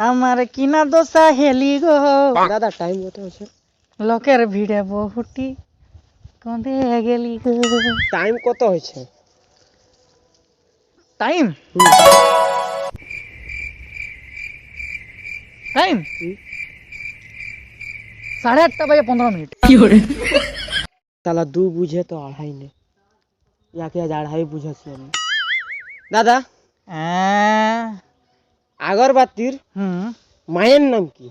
আমার কিনা দোসা হেলি গো। দাদা টাইম কত আছে? লোকের ভিড়ে বহুটি কঁদে গেলি গো। টাইম কত হয়েছে? টাইম টাইম 8:30 বাজে 15 মিনিট। তাহলে 2 বুঝে তো 2.5 নে, ইয়াকে আজ 2.5 বুঝাছি আমি। দাদা আগরবাতির মায়ের নাম কি?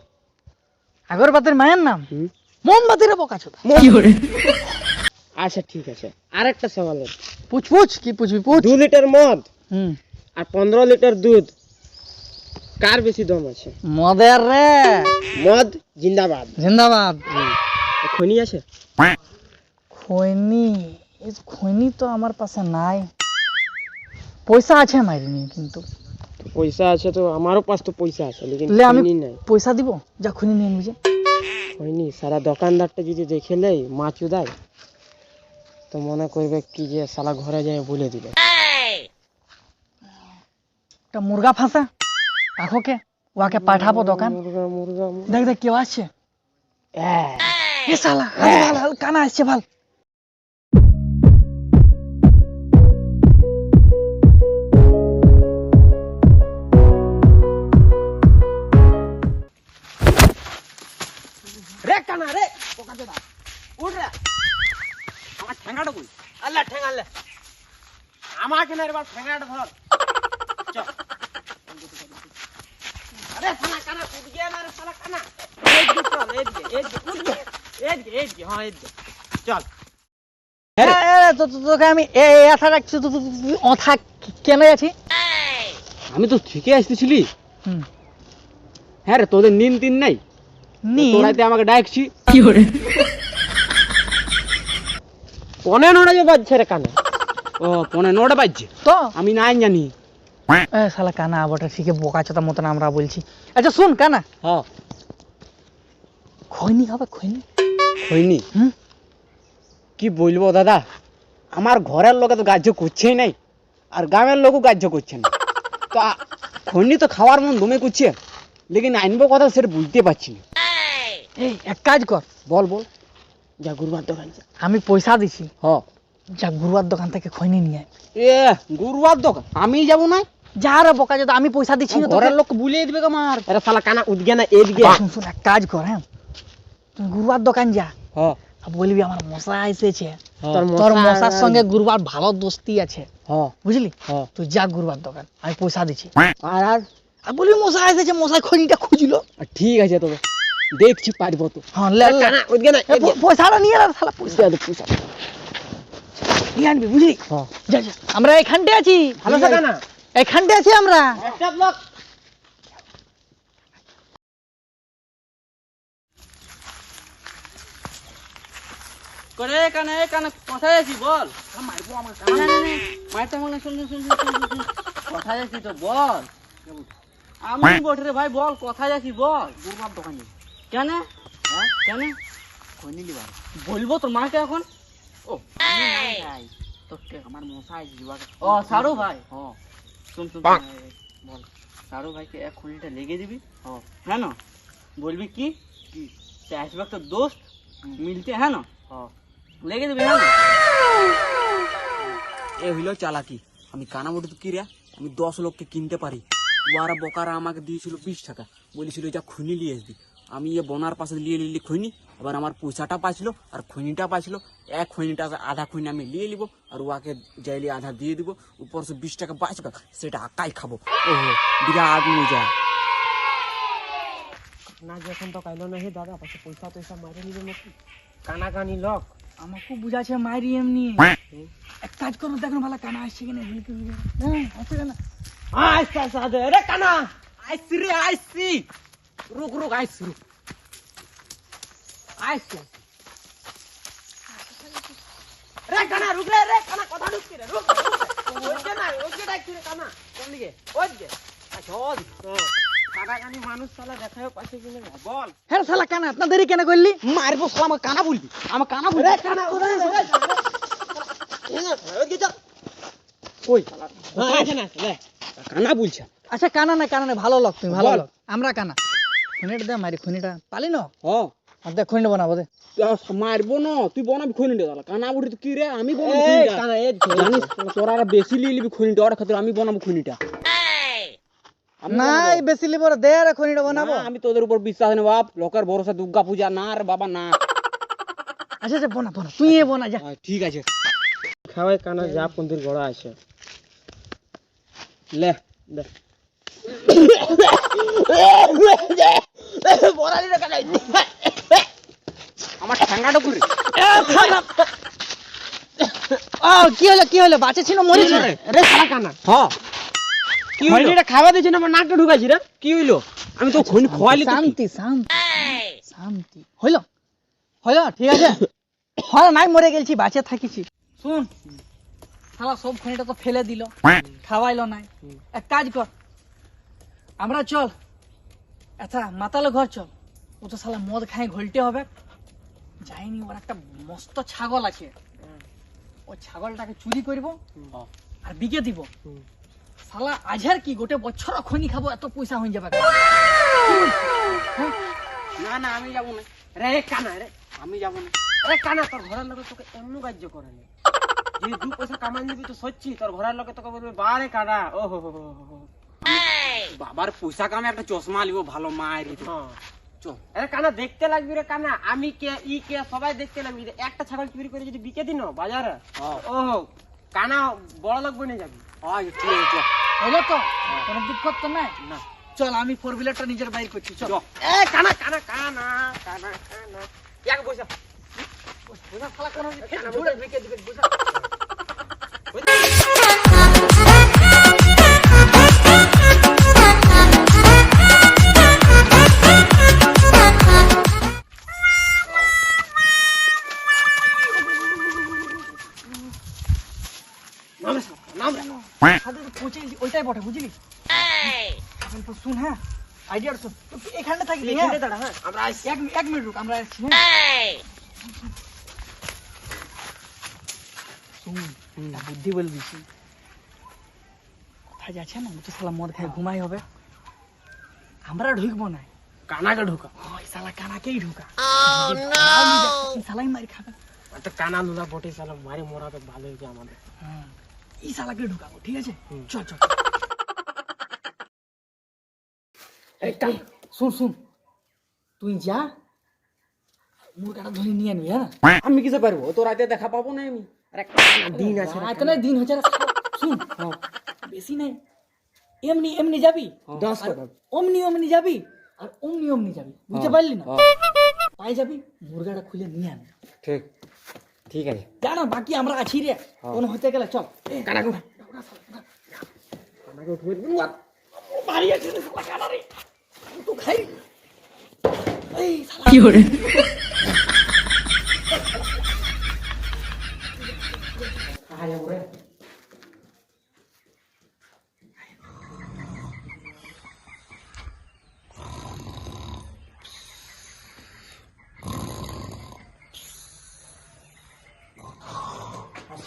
আগরবাতির মায়ের নাম মোমবাতির বোকাচোদা। আচ্ছা ঠিক আছে, আরেকটা সওয়াল আছে। পুছ কি পুছবি পুছ। 2 লিটার মদ আর 15 লিটার দুধ, কার বেশি দম আছে? মদের রে। মদ জিন্দাবাদ। জিন্দাবাদ। খনি আছে? খৈনি তো আমার পাশে নাই, পয়সা আছে মাইরিনি কিন্তু। পয়সা আছে তো আমারও পাশ তো পয়সা আছে, লেকিন আমি খৈনি নাই। পয়সা দিব যা খৈনি নিয়ে নিবি। খৈনি সারা দোকানদারটা যদি দেখে নেই মাছ উদায়, তো মনে করবে কি যে সালা ঘরে যায় বলে দিবে। একটা মুরগা ফাঁসা কাককে, ওকে পাঠাবো দোকান। মুরগা দেখ দেখ কেউ আসছে। এ শালা ভাল কানা আসছে ভাল। রে কানা রে পোকা দেবা উঠ রে, আমার ঠ্যাঙ্গাটা কই? আল্লাহ ঠ্যাঙ্গালে আমাকে না রে বাল, ঠ্যাঙ্গাটা ধর। চল আরে শালা কানা উঠ গিয়া না রে শালা কানা। এদিকে চল, এদিকে উঠ গে, এদিকে হ্যাঁ এদিকে চল। তোকে আমি আশা রাখছি, অথা কেন আছি? আমি তো ঠিকই আসতেছিলি। হ্যাঁ রে, তোদের নিন তিন নাই? তোরাইতে আমাকে ডাকছি। কি করে 9:15 বাজছে রে কানা। ও 9:15 বাজছে তো আমি নাই জানি। শালা কানা আবটা ঠিকই বোকাচোদা মতন আমরা বলছি। আচ্ছা শুন কানা, হ্যাঁ খৈনি হবে খৈনি। হয়নি কি বলবো দাদা, আমার ঘরের লোকে তো গ্রাহ্য করছেই নাই, আর গ্রামের লোকও গ্রাহ্য করছে না। তো খৈনি তো খাওয়ার মন দমে করছে, লেকিন আনবো কথা সেটা বুঝতে পারছি না। এই এক কাজ কর। বল বল। যা গুরুবার দোকান যা। আমি পয়সা দিছি, হ্যাঁ যা গুরুবার দোকান থেকে খৈনি নিয়ে আয়। গুরুবার দোকান আমি যাবো না? যা রে বোকাচোদা, আমি পয়সা দিচ্ছি না, ঘরের লোক বুলিয়ে দিবে আমার। আরে শালা কানা উঠগে না এদিকে। শুন এক কাজ কর, হ্যাঁ তুই গুরুবার দোকান যা, হ্যাঁ বলবি আমার মশা এসেছে, তোর তোর মশার সঙ্গে গুরুবার ভালো দোস্তি আছে, হ্যাঁ বুঝলি? হ্যাঁ তুই যা গুরুবার দোকান, আমি পয়সা দিচ্ছি। আর আর বলবি মশা এসেছে, মশাই খৈনিটা খুঁজলো। ঠিক আছে তবে দেখছি পারবো তো। হ্যাঁ উঠগে না পয়সাটা নিয়ে আয়, শালা পয়সা পয়সা নিয়ে আনবি, বুঝলি? হ্যাঁ যা যা, আমরা এখানটায় আছি। ভালো থাকা না, এখানটায় আছি আমরা। একটা ব্লক করে কানে কানে কোথায় আছি বল? মারবো আমার কানে মারতে মনে শুন কোথায় আছি তো বল। আমি বটে রে ভাই, বল কোথায় আছি বল। গুরুবার দোকানে। কেন? হ্যাঁ কেন খৈনি লিবার বলবো তোর মাকে এখন? ও আমি নাই ভাই, তো আমার মশাই দিবা। ও সারু ভাই, হ্যাঁ শুন শুন বল। সারু ভাইকে এক খুনিটা লেগে দিবি, হ্যাঁ না? বলবি কি কি সে আসবে তো দোস্ত মিলতে, হ্যাঁ না? লেগে দিবি, হ্যাঁ না? এ হইল চালাকি। আমি কানামুটি তো কি রে, আমি 10 লোককে কিনতে পারি। ওরা বোকারা আমাকে দিয়েছিল 20 টাকা, বলেছিল যা খৈনি নিয়ে আসবি। আমি এ বনার পাশে নিয়ে নিলি খৈনি, আবার আমার পয়সাটা পাইছিল আর খৈনিটা পাইছিল। এক খৈনিটা আধা খৈনি আমি নিয়ে নিব, আর ওকে যাইলে আধা দিয়ে দিব, উপর সে 20 টাকা বাঁচবে, সেটা আকাই খাবো। ওহো বিরাট মজা না। যখন তো কাইলো না হে দাদা, পাশে পয়সা টয়সা মারে নিবে নাকি কানা কানি লোক। আমাকে বুঝাচ্ছে মাইরি এমনি। এক কাজ করো, দেখো ভালো কানা আসছে কিনা। হ্যাঁ আসছে কেনা। আইসা আইসা রে কানা, আইসি রে আইসি, রুক রুক আইসি রুক আইসি রে কানা, রুক রে কানা, কথা রুক রে, রুক ওইটা না, ওইটা ডাকছি রে কানা। কোন দিকে? ওইদিকে। আচ্ছা ওদিকে। কানা কানি মানুষ সালা দেখাও পাচ্ছে কিনা বল। হ্যাঁ শালা কানা, আপনার দেরি কেন করলি? মারবো শালা, আমার কানা বলবি, আমার কানা বলবি। রে কানা ওদিকে রে, ওদিকে যা। কই শালা? হ্যাঁ আছে না রে। কানা বলছে। আচ্ছা কানা না ভালো লোক তুমি ভালো বল। লোক আমরা কানা খুনিটা দে মারি খুনিটা পালি ন ও আর দেখ খুনিটা বানাবো দে মারবো না, তুই বনাবি খনিটা তাহলে। কানা বুড়ি তো কি রে, আমি বনাবো খনিটা। জানিস তোরা আর বেশি লিয়ে নিবি খনিটা, ওর খাतिर আমি বনাবো খনিটা। আমি নাই বানাবো। বেশি লিবো দে রে খুনিটা বানাবো না, আমি তোদের উপর বিশ্বাস নেই বাপ, লোকের ভরসা দুর্গা পূজা না রে বাবা না। আচ্ছা আচ্ছা বনা তুই এ বনা যা ঠিক আছে খাওয়াই কানা যা পন্দির গড়া আছে লে দে। আমার ঠাঙ্গাটা করে কি হলো বাচ্চা ছিল মরেছে রে শালা কানা হ্যাঁ কি হইলো? খৈনিটা খাওয়া দিয়েছে না আমার নাকটা ঢুকাইছি রে কি হইলো? আমি তো খনি খোয়ালি তো কি? শান্তি শান্তি শান্তি হইলো হইলো ঠিক আছে হ্যাঁ নাই মরে গেলছি বাঁচে থাকিছি শুন শালা সব খনিটা তো ফেলে দিল খাওয়াইলো নাই এক কাজ কর আমরা চল আচ্ছা মাতালে ঘর চল ও তো শালা মদ খাই ঘুলতে হবে যাইনি ওর একটা মস্ত ছাগল আছে ও ছাগলটাকে চুরি করব আর বিকে দিব শালা আজের কি গোটে বছর খনি খাবো এত পয়সা হয়ে যাবে না না আমি যাবো না রে কানা রে আমি যাবো না। আরে কানা তোর ঘরের লোকে তোকে এমন কার্য করে না যদি 2 পয়সা কামাই দিবি তো সচ্ছি তোর ঘরের লোকে তোকে বলবে বারে কানা ও হো হো হো বাবার পয়সা কামে একটা চশমা লিবো ভালো মায়ের চল। আরে কানা দেখতে লাগবি রে কানা আমি কে ই কে সবাই দেখতে লাগবি রে। একটা ছাগল চুরি করে যদি বিকে দিন বাজারে ও কানা বড় লোক বনে যাবি ঠিক আছে চল। হলো তো কোনো দুঃখ তো নাই না চল আমি 4 হুইলারটা নিজের বাইর করছি চল এ কানা কানা কানা কানা কানা এক পয়সা বুঝা শালা কোন ঝুড়ে বিকে দিবে বুঝা হাতে তো পৌঁছে গেছি ওইটাই বটে বুঝলি এখন তো শুন হ্যাঁ আইডিয়া শুন তুই এখানে থাকবি হ্যাঁ এখানে দাঁড়া হ্যাঁ আমরা আসছি এক মিনিট রুক আমরা আসছি হ্যাঁ শুন একটা বুদ্ধি বলবি কোথায় যাচ্ছে না তো শালা মদ খায় ঘুমাই হবে আমরা ঢুকবো না কানাকে ঢুকা ওই শালা কানাকেই ঢুকা শালাই মারি খাবে তো কানা নুলা বটে সালা মারি মরা তো ভালো হয়েছে আমাদের হ্যাঁ এই শালাকে ঢুকাবো ঠিক আছে চল চল একটা শুন তুই যা মুরগাটা ধরে নিয়ে আনবি হ্যাঁ আমি কিসে পারবো? তো রাতে দেখা পাবো না আমি। আরে কানা দিন আছে রে এতটাই দিন হচ্ছে রে, শুন বেশি নাই এমনি যাবি 10 টাকা অমনি যাবি আর অমনি যাবি বুঝতে পারলি না পাই যাবি মুরগাটা খুলে নিয়ে আন ঠিক ঠিক আছে জানা বাকি আমরা আছি রে কোন হতে গেলে চল কানাকে বাড়ি আছে রে শালা কানা রে তো খাই এই শালা কি হরে আয় ওরে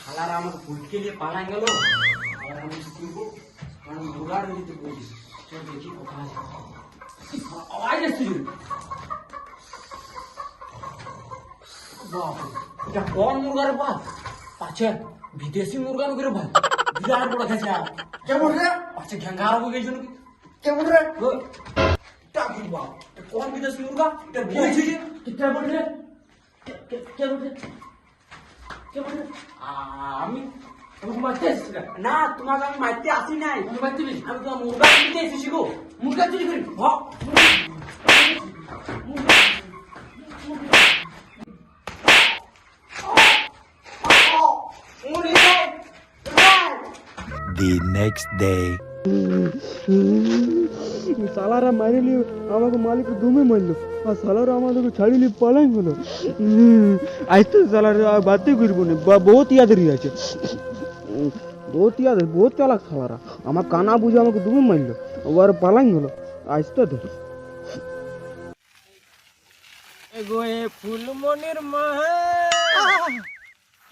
শালারা আমাকে ভুলকে নিয়ে পালাই গেল। আর আমি কি করবো? আমি মুরগার দিতে বলি চল দেখি কোথায় আছে। আওয়াজ আসছিল বাপ এটা কোন মুরগার বাপ? পাছে বিদেশি মুরগা নুকে রে ভাই, বিরাট বড় খাইছে। কেমন রে? পাছে ঘেঙ্গার হয়ে গেছে নাকি? কেমন রে? টাকি বাপ এটা কোন বিদেশি মুরগা? এটা বলছি যে কেমন রে? কেমন রে? আমি তোমাকে মারতে এসেছি না, তোমাকে আমি মারতে আসি নাই। তুমি মারতে আমি তোমার মুরগা কিনতে এসেছি গো। মুরগা চুরি করি The next day. সালারা মারিলি আমাকে মালিক দুমে মারলো আর সালারা আমাদেরকে ছাড়িলি পালাই হলো আজ তো সালার বাদে করবো না বহুত ইয়াদের আছে বহুত চালাক সালারা আমার কানা বুঝে আমাকে দুমে মারলো ওর পালাই হলো আজ তো ধর গোয়ে ফুলমনির মা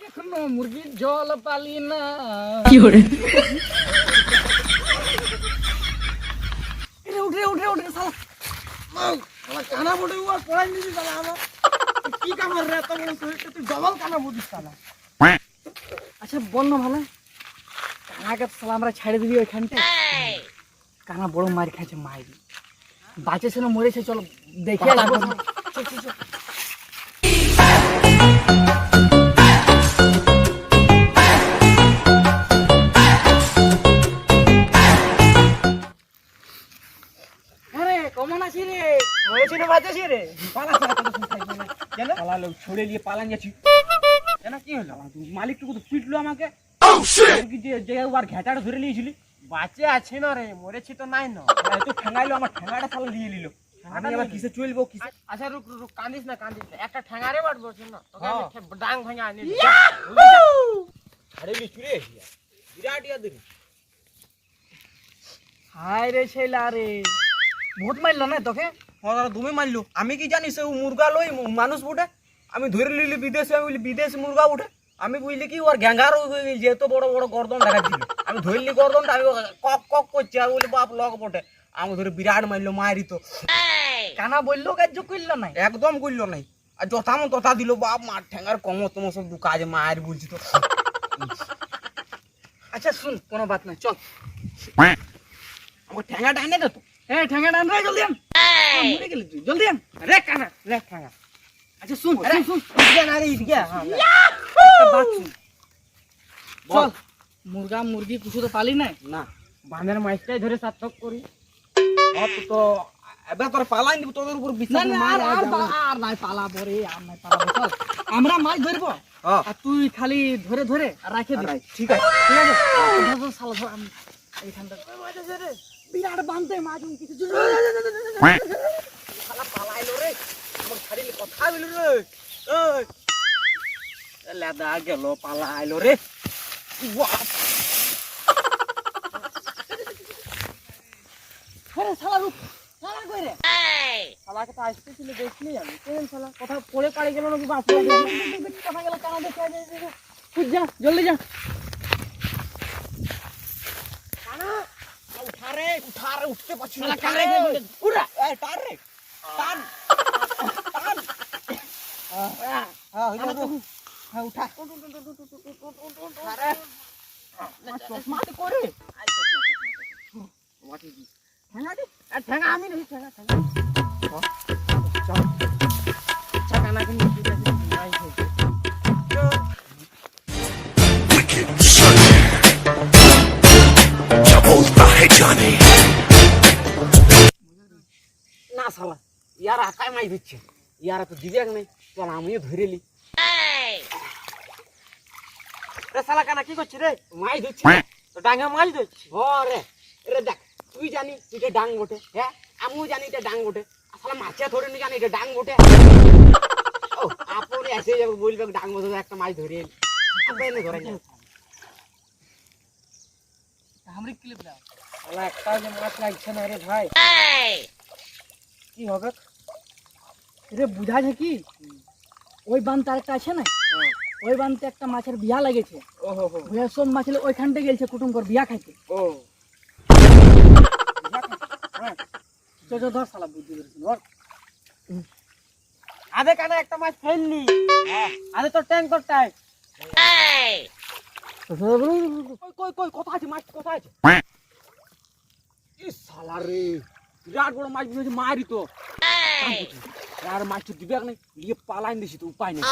এখনো মুরগির জল পালি না কি হরে বড় ও পড়াই নিবি শালা আমার কি কামার রে তো বড় তুই ডবল কানা বুঝিস শালা আচ্ছা বল না ভালো কানাকে সালা আমরা ছেড়ে দিবি ওইখানটা কানা বড় মার খাইছে মাইরি বাঁচেছে না মরেছে চল দেখে আসবো চল চল চল আরে কমন আছি রে মরেছে না বাঁচেছে রে পালা শালা তো খাইবে না কেন পালা লোক ছড়ে নিয়ে পালান যাচ্ছি কেন কি হলো মালিক টুকু তো পিটলো আমাকে কি যে যে ওর ঘেটাটা ধরে নিয়েছিলি বাঁচে আছে না রে মরেছি তো নাই না তো ঠেঙ্গাইলো আমার ঠেঙ্গাটা শালা নিয়ে নিল আমি আবার কিসে চলবো কিসে আচ্ছা রুক রুক কান্দিস না একটা ঠ্যাঙারে বাড়বো না তোকে আমি ডাং ভাঙা আনি আরে লিচুরে বিরাট ইয়া দিন হায় রে ছেলা রে বহুত মারলো না তোকে হ্যাঁ তুমি মারলো আমি কি জানি সে মুরগা লই মানুষ উঠে আমি ধরে লিলি বিদেশে আমি বলি বিদেশ মুরগা উঠে আমি বুঝলি কি ওর গ্যাঙ্গার যে এত বড় বড় গর্দন দেখাচ্ছিল আমি ধরলি গর্দনটা আমি কক কক করছি আমি বলি বাপ লক বটে আমি ধরে বিরাট মারলো মারি তো কানা বললো কার্য করলো না একদম করলো নাই আর যথা মন তথা দিল বাপ মার ঠ্যাঙ্গার কমর তোমার সব কাজে মায়ের বলছি তো আচ্ছা শুন কোনো বাত নাই চল আমার ঠ্যাঙ্গাটা এনে দে তো এ ঠ্যাঙ্গা ডান রে জলদি আন মরে গেলি তুই জলদি আন রে কানা রে ঠ্যাঙ্গা আচ্ছা শুন শুন ইদিকে না রে ইদিকে হ্যাঁ একটা বাত শুন চল মুরগা মুরগি কিছু তো পালি নাই না বাঁধের মাইকটাই ধরে সার্থক করি তো এবার তোর পালাই দিব তোদের উপর না বিশ্বাস না মার আর নাই পালাবো রে আর নাই পালাবো চল আমরা মাছ ধরবো হ্যাঁ আর তুই খালি ধরে ধরে আর রাখে দিবি ঠিক আছে ঠিক আছে ধর ধর শালা ধর আমি এইখানটা মাছ আছে রে বিরাট বানতে মাছ কিছু শালা পালাইলো রে আমার ছাড়িলে কথা বলি রে ওই লেদা গেল পালাইলো রে বাপ আরে শালা রুক শালা কই রে শালাকে তো আসতেছিল দেখলি আমি কেন শালা কথা পড়ে পাড়ে গেল নাকি বাপ কথা গেল কানা দেখে খুঁজ যা জলদি যা উঠা রে উঠতে পারছি না শালা কারে কারে উড়া এই টান রে টান টান হ্যাঁ হ্যাঁ উঠা আরে মাতে করে ঠ্যাঙা আমি নই ঠ্যাঙা ঠ্যাঙা না কিন্তু क्या बोलता है जाने না শালা ইয়ার আকায় মাই দিচ্ছে ইয়ারা তো দিবে নাই চল আমিও ধরে লি রে শালা কানা কি করছিস রে মাই দিচ্ছে তো ডাঙা মাছ ধরছি ও রে রে দেখ তুই জানি এটা ডাং বটে হ্যাঁ আমিও জানি এটা ডাং বটে আসলে মাছে ধরে নি জানি এটা ডাং বটে ও আপনি এসে যাবে বলবে ডাং বটে একটা মাছ ধরে এলি আপনি এনে ধরে যাবে हमरी क्लिप दाও শালা একটা যে মাছ লাগছে না রে ভাই কি হবে রে বুঝা যায় কি ওই বানতে আরেকটা আছে না ওই বানতে একটা মাছের বিয়া লাগেছে ওহো হো ভুয়া সব মাছলে ওইখানতে গেলছে কুটুম কর বিয়া খাইতে ও চল চল ধর শালা বুদ্ধি ধরেছিল ধর আধে কানে একটা মাছ ফেললি আধে তোর ট্যাঙ্ক তোর টাই কই কই কথা আছে মাছ কথা আছে ই শালা রে বিরাট বড় মাছ বিয়েছে মারি তো আর মাছ তো দিবে নাই নিয়ে পালাইন দিছি তো উপায় নেই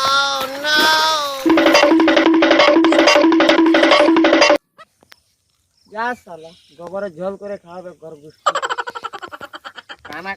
যা শালা গোবরে ঝোল করে খাওয়াবে ঘর গুষ্টি